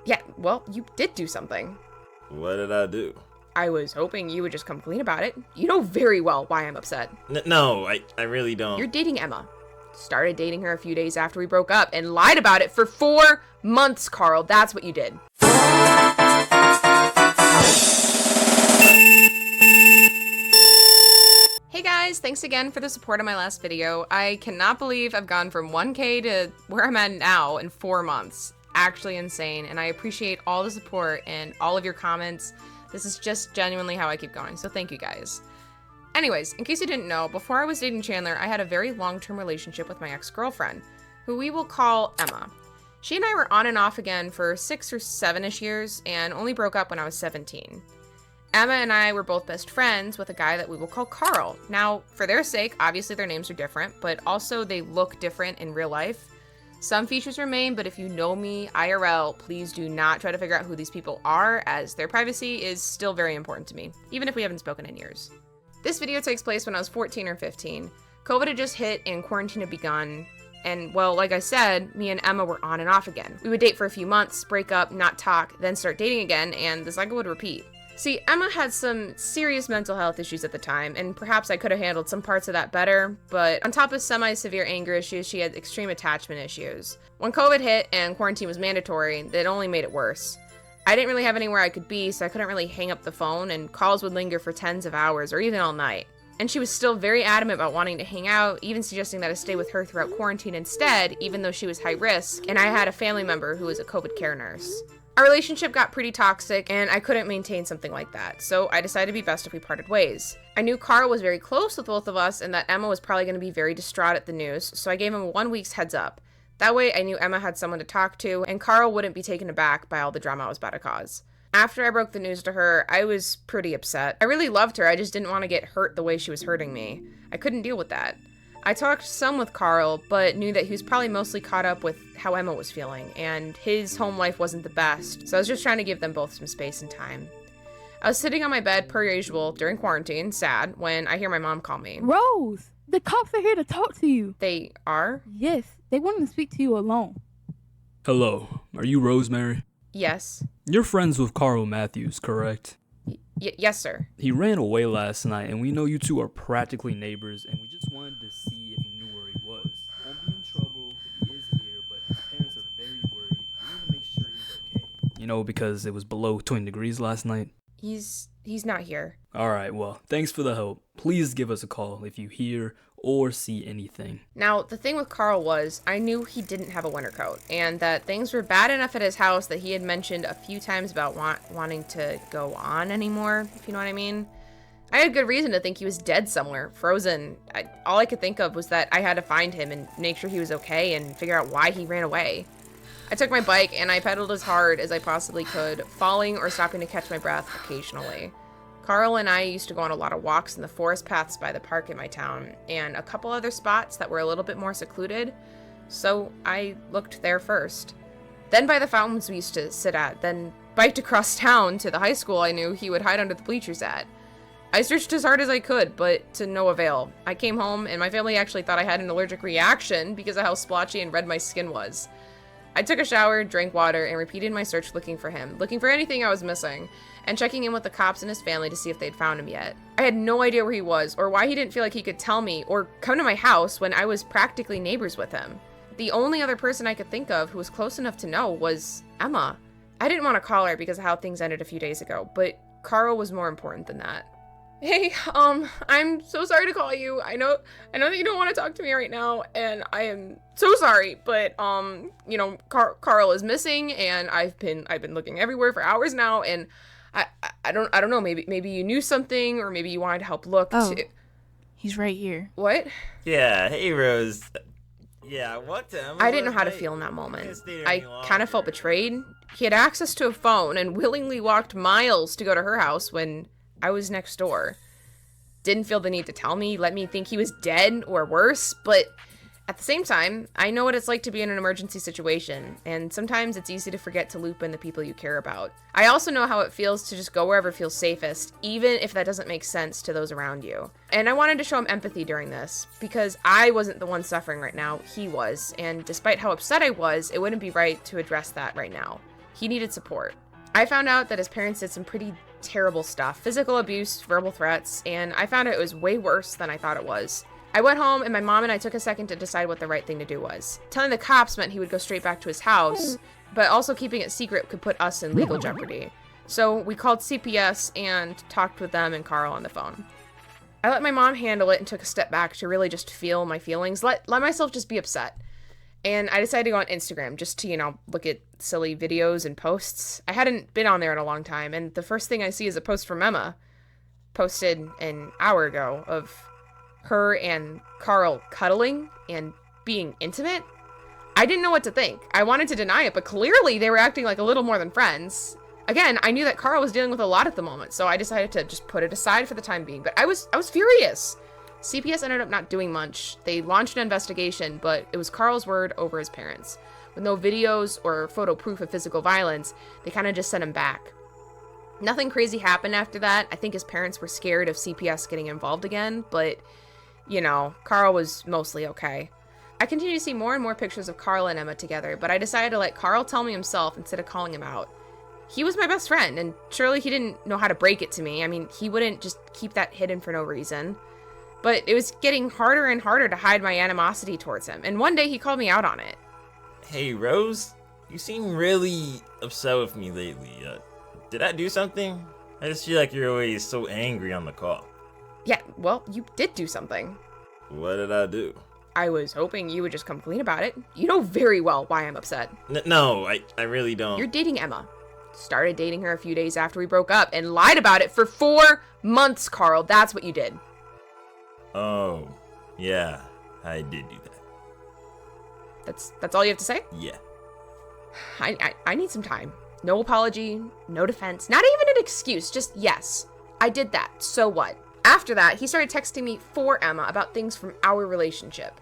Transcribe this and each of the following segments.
Yeah, well, you did do something. What did I do? I was hoping you would just come clean about it. You know very well why I'm upset. No, I really don't. You're dating Emma. Started dating her a few days after we broke up and lied about it for 4 months, Carl. That's what you did. Hey guys, thanks again for the support on my last video. I cannot believe I've gone from 1K to where I'm at now in 4 months. Actually insane, and I appreciate all the support and all of your comments. This is just genuinely how I keep going, so thank you guys. Anyways, in case you didn't know, before I was dating Chandler, I had a very long-term relationship with my ex-girlfriend, who we will call Emma. She and I were on and off again for 6 or 7-ish years, and only broke up when I was 17. Emma and I were both best friends with a guy that we will call Carl. Now, for their sake, obviously their names are different, but also they look different in real life. Some features remain, but if you know me IRL, please do not try to figure out who these people are, as their privacy is still very important to me, even if we haven't spoken in years. This video takes place when I was 14 or 15. COVID had just hit and quarantine had begun, and well, like I said, me and Emma were on and off again. We would date for a few months, break up, not talk, then start dating again, and the cycle would repeat. See, Emma had some serious mental health issues at the time, and perhaps I could have handled some parts of that better, but on top of semi-severe anger issues, she had extreme attachment issues. When COVID hit and quarantine was mandatory, that only made it worse. I didn't really have anywhere I could be, so I couldn't really hang up the phone, and calls would linger for tens of hours, or even all night. And she was still very adamant about wanting to hang out, even suggesting that I stay with her throughout quarantine instead, even though she was high risk, and I had a family member who was a COVID care nurse. Our relationship got pretty toxic, and I couldn't maintain something like that, so I decided to be best if we parted ways. I knew Carl was very close with both of us, and that Emma was probably going to be very distraught at the news, so I gave him 1 week's heads up. That way, I knew Emma had someone to talk to, and Carl wouldn't be taken aback by all the drama I was about to cause. After I broke the news to her, I was pretty upset. I really loved her, I just didn't want to get hurt the way she was hurting me. I couldn't deal with that. I talked some with Carl, but knew that he was probably mostly caught up with how Emma was feeling, and his home life wasn't the best, so I was just trying to give them both some space and time. I was sitting on my bed, per usual, during quarantine, sad, when I hear my mom call me. Rose! The cops are here to talk to you. They are? Yes, they want to speak to you alone. Hello, are you Rosemary? Yes. You're friends with Carl Matthews, correct? Yes, sir. He ran away last night, and we know you two are practically neighbors, and we just wanted to see if you knew where he was. Won't be in trouble if he is here, but his parents are very worried. We need to make sure he's okay. You know, because it was below 20 degrees last night. He's not here. Alright, well, thanks for the help. Please give us a call if you hear or see anything. Now, the thing with Carl was, I knew he didn't have a winter coat, and that things were bad enough at his house that he had mentioned a few times about wanting to go on anymore, if you know what I mean. I had good reason to think he was dead somewhere, frozen. All I could think of was that I had to find him and make sure he was okay and figure out why he ran away. I took my bike and I pedaled as hard as I possibly could, falling or stopping to catch my breath occasionally. Carl and I used to go on a lot of walks in the forest paths by the park in my town, and a couple other spots that were a little bit more secluded, so I looked there first. Then by the fountains we used to sit at, then biked across town to the high school I knew he would hide under the bleachers at. I searched as hard as I could, but to no avail. I came home, and my family actually thought I had an allergic reaction because of how splotchy and red my skin was. I took a shower, drank water, and repeated my search looking for him, looking for anything I was missing, and checking in with the cops and his family to see if they'd found him yet. I had no idea where he was, or why he didn't feel like he could tell me, or come to my house when I was practically neighbors with him. The only other person I could think of who was close enough to know was Emma. I didn't want to call her because of how things ended a few days ago, but Carl was more important than that. Hey, I'm so sorry to call you. I know that you don't want to talk to me right now, and I am so sorry, but, you know, Carl is missing, and I've been looking everywhere for hours now, and I don't know, maybe you knew something, or maybe you wanted to help look. Oh, he's right here. What? Yeah, hey Rose. Yeah, what the? I didn't know how to feel in that moment. I kind of felt betrayed. He had access to a phone and willingly walked miles to go to her house when I was next door. Didn't feel the need to tell me, let me think he was dead or worse, but at the same time, I know what it's like to be in an emergency situation, and sometimes it's easy to forget to loop in the people you care about. I also know how it feels to just go wherever feels safest, even if that doesn't make sense to those around you. And I wanted to show him empathy during this, because I wasn't the one suffering right now, he was, and despite how upset I was, it wouldn't be right to address that right now. He needed support. I found out that his parents did some pretty terrible stuff, physical abuse, verbal threats, and I found out it was way worse than I thought it was. I went home and my mom and I took a second to decide what the right thing to do was. Telling the cops meant he would go straight back to his house, but also keeping it secret could put us in legal jeopardy. So we called CPS and talked with them and Carl on the phone. I let my mom handle it and took a step back to really just feel my feelings, let myself just be upset. And I decided to go on Instagram just to, look at silly videos and posts. I hadn't been on there in a long time, and the first thing I see is a post from Emma, posted an hour ago, of her and Carl cuddling and being intimate. I didn't know what to think. I wanted to deny it, but clearly they were acting like a little more than friends. Again, I knew that Carl was dealing with a lot at the moment, so I decided to just put it aside for the time being, but I was furious. CPS ended up not doing much. They launched an investigation, but it was Carl's word over his parents. With no videos or photo proof of physical violence, they kind of just sent him back. Nothing crazy happened after that. I think his parents were scared of CPS getting involved again, but, Carl was mostly okay. I continue to see more and more pictures of Carl and Emma together, but I decided to let Carl tell me himself instead of calling him out. He was my best friend, and surely he didn't know how to break it to me. I mean, he wouldn't just keep that hidden for no reason. But it was getting harder and harder to hide my animosity towards him, and one day he called me out on it. Hey, Rose, you seem really upset with me lately. Did I do something? I just feel like you're always so angry on the call. Yeah, well, you did do something. What did I do? I was hoping you would just come clean about it. You know very well why I'm upset. No, I really don't. You're dating Emma. Started dating her a few days after we broke up and lied about it for 4 months, Carl. That's what you did. Oh, yeah, I did do that. That's all you have to say? Yeah. I need some time. No apology, no defense, not even an excuse, just yes. I did that, so what? After that, he started texting me for Emma about things from our relationship.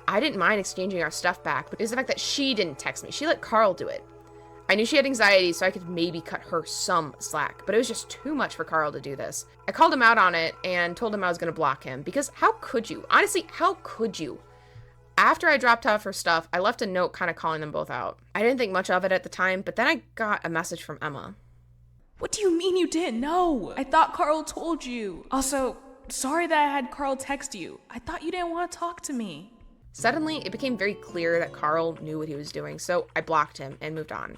I didn't mind exchanging our stuff back, but it was the fact that she didn't text me. She let Carl do it. I knew she had anxiety, so I could maybe cut her some slack, but it was just too much for Carl to do this. I called him out on it and told him I was going to block him, because how could you? Honestly, how could you? After I dropped off her stuff, I left a note kind of calling them both out. I didn't think much of it at the time, but then I got a message from Emma. What do you mean you didn't know? I thought Carl told you. Also, sorry that I had Carl text you. I thought you didn't want to talk to me. Suddenly, it became very clear that Carl knew what he was doing, so I blocked him and moved on.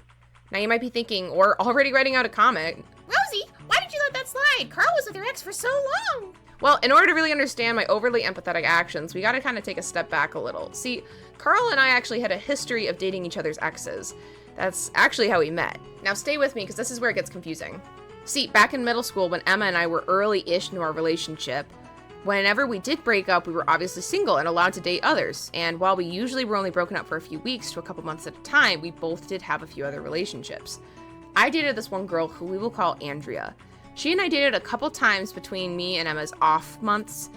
Now you might be thinking, or already writing out a comment, Rosie, why did you let that slide? Carl was with your ex for so long. Well, in order to really understand my overly empathetic actions, we gotta kind of take a step back a little. See, Carl and I actually had a history of dating each other's exes. That's actually how we met. Now stay with me, because this is where it gets confusing. See, back in middle school, when Emma and I were early-ish into our relationship, whenever we did break up, we were obviously single and allowed to date others. And while we usually were only broken up for a few weeks to a couple months at a time, we both did have a few other relationships. I dated this one girl who we will call Andrea. She and I dated a couple times between me and Emma's off months.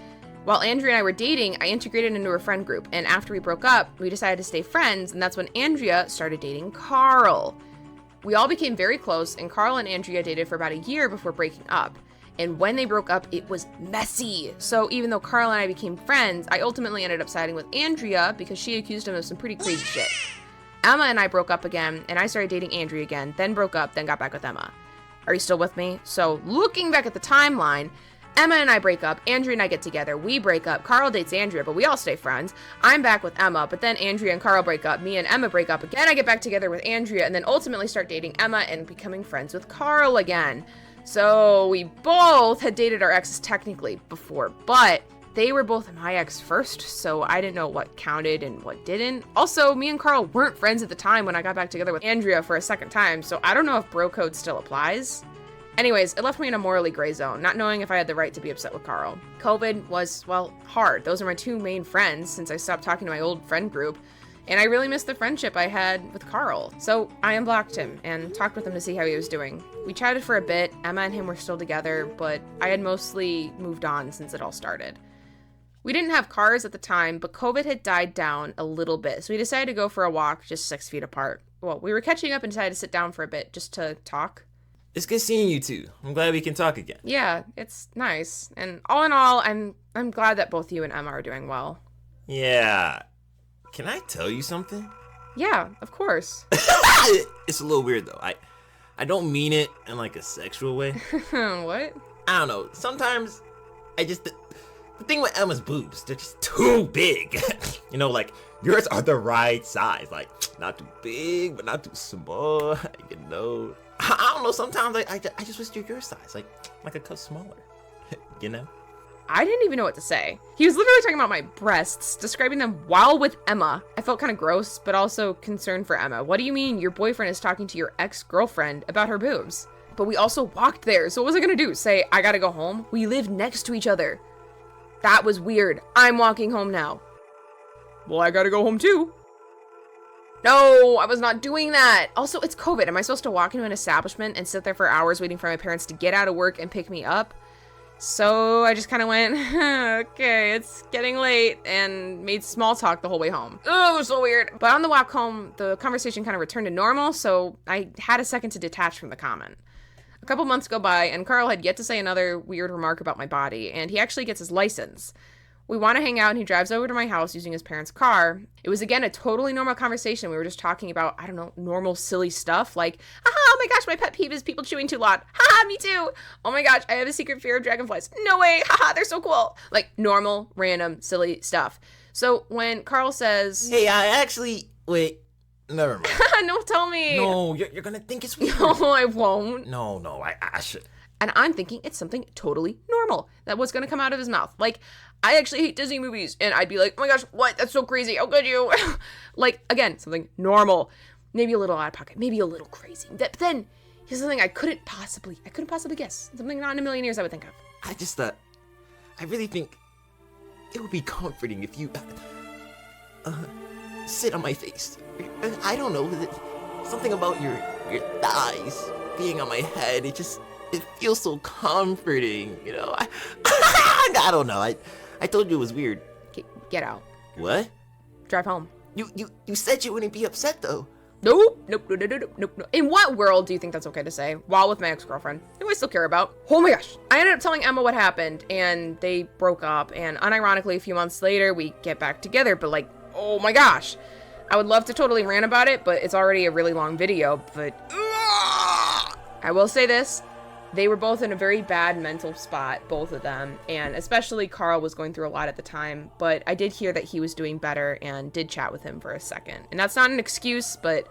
While Andrea and I were dating, I integrated into her friend group, and after we broke up, we decided to stay friends, and that's when Andrea started dating Carl. We all became very close, and Carl and Andrea dated for about a year before breaking up. And when they broke up, it was messy. So even though Carl and I became friends, I ultimately ended up siding with Andrea because she accused him of some pretty crazy shit. Emma and I broke up again, and I started dating Andrea again, then broke up, then got back with Emma. Are you still with me? So looking back at the timeline, Emma and I break up, Andrea and I get together, we break up, Carl dates Andrea, but we all stay friends. I'm back with Emma, but then Andrea and Carl break up, me and Emma break up again, I get back together with Andrea, and then ultimately start dating Emma and becoming friends with Carl again. So we both had dated our exes technically before, but they were both my ex first, so I didn't know what counted and what didn't. Also, me and Carl weren't friends at the time when I got back together with Andrea for a second time, so I don't know if bro code still applies. Anyways, it left me in a morally gray zone, not knowing if I had the right to be upset with Carl. COVID was, well, hard. Those are my two main friends since I stopped talking to my old friend group, and I really missed the friendship I had with Carl. So I unblocked him and talked with him to see how he was doing. We chatted for a bit, Emma and him were still together, but I had mostly moved on since it all started. We didn't have cars at the time, but COVID had died down a little bit, so we decided to go for a walk just 6 feet apart. Well, we were catching up and decided to sit down for a bit just to talk. It's good seeing you two. I'm glad we can talk again. Yeah, it's nice. And all in all, I'm glad that both you and Emma are doing well. Yeah. Can I tell you something? Yeah, of course. It's a little weird though. I don't mean it in like a sexual way. What? I don't know. Sometimes I just the thing with Emma's boobs, they're just too big. You know, like yours are the right size, like not too big but not too small. You know, I don't know. Sometimes I just wish you're your size, like a cup smaller. You know. I didn't even know what to say. He was literally talking about my breasts, describing them while with Emma. I felt kind of gross, but also concerned for Emma. What do you mean your boyfriend is talking to your ex-girlfriend about her boobs? But we also walked there, so what was I gonna do? Say, I gotta go home? We live next to each other. That was weird. I'm walking home now. Well, I gotta go home too. No, I was not doing that. Also, it's COVID. Am I supposed to walk into an establishment and sit there for hours waiting for my parents to get out of work and pick me up? So I just kind of went, okay, it's getting late, and made small talk the whole way home. Oh, it was so weird. But on the walk home, the conversation kind of returned to normal, so I had a second to detach from the comment. A couple months go by, and Carl had yet to say another weird remark about my body, and he actually gets his license. We want to hang out, and he drives over to my house using his parents' car. It was, again, a totally normal conversation. We were just talking about, I don't know, normal, silly stuff, like, oh my gosh, my pet peeve is people chewing too loud. Haha, me too. Oh my gosh, I have a secret fear of dragonflies. No way. Haha, they're so cool. Like, normal, random, silly stuff. So when Carl says... Hey, I actually... Wait, never mind. No, tell me. No, you're gonna think it's weird. No, I won't. No, I should... And I'm thinking it's something totally normal that was going to come out of his mouth. Like, I actually hate Disney movies. And I'd be like, oh my gosh, what? That's so crazy. How could you? Like, again, something normal. Maybe a little out of pocket. Maybe a little crazy. But then, here's something I couldn't possibly guess. Something not in a million years I would think of. I just I really think it would be comforting if you sit on my face. I don't know, something about your thighs being on my head. It feels so comforting, you know. I don't know. I told you it was weird. Get out. What? Drive home. You said you wouldn't be upset though. Nope. In what world do you think that's okay to say? While with my ex-girlfriend, who I still care about. Oh my gosh. I ended up telling Emma what happened, and they broke up, and unironically, a few months later, we get back together, but like, oh my gosh. I would love to totally rant about it, but it's already a really long video, but... I will say this. They were both in a very bad mental spot, both of them, and especially Carl was going through a lot at the time, but I did hear that he was doing better and did chat with him for a second. And that's not an excuse, but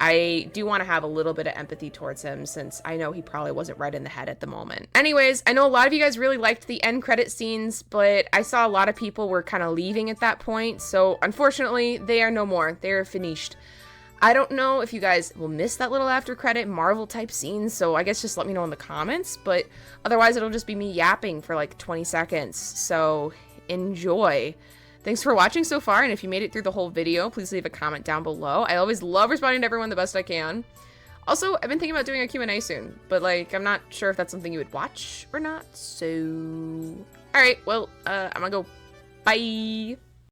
I do want to have a little bit of empathy towards him since I know he probably wasn't right in the head at the moment. Anyways, I know a lot of you guys really liked the end credit scenes, but I saw a lot of people were kind of leaving at that point, so unfortunately, they are no more. They are finished. I don't know if you guys will miss that little after credit Marvel type scene, so I guess just let me know in the comments, but otherwise it'll just be me yapping for like 20 seconds, so enjoy. Thanks for watching so far, and if you made it through the whole video, please leave a comment down below. I always love responding to everyone the best I can. Also, I've been thinking about doing a Q&A soon, but like, I'm not sure if that's something you would watch or not, so... Alright, well, I'm gonna go. Bye!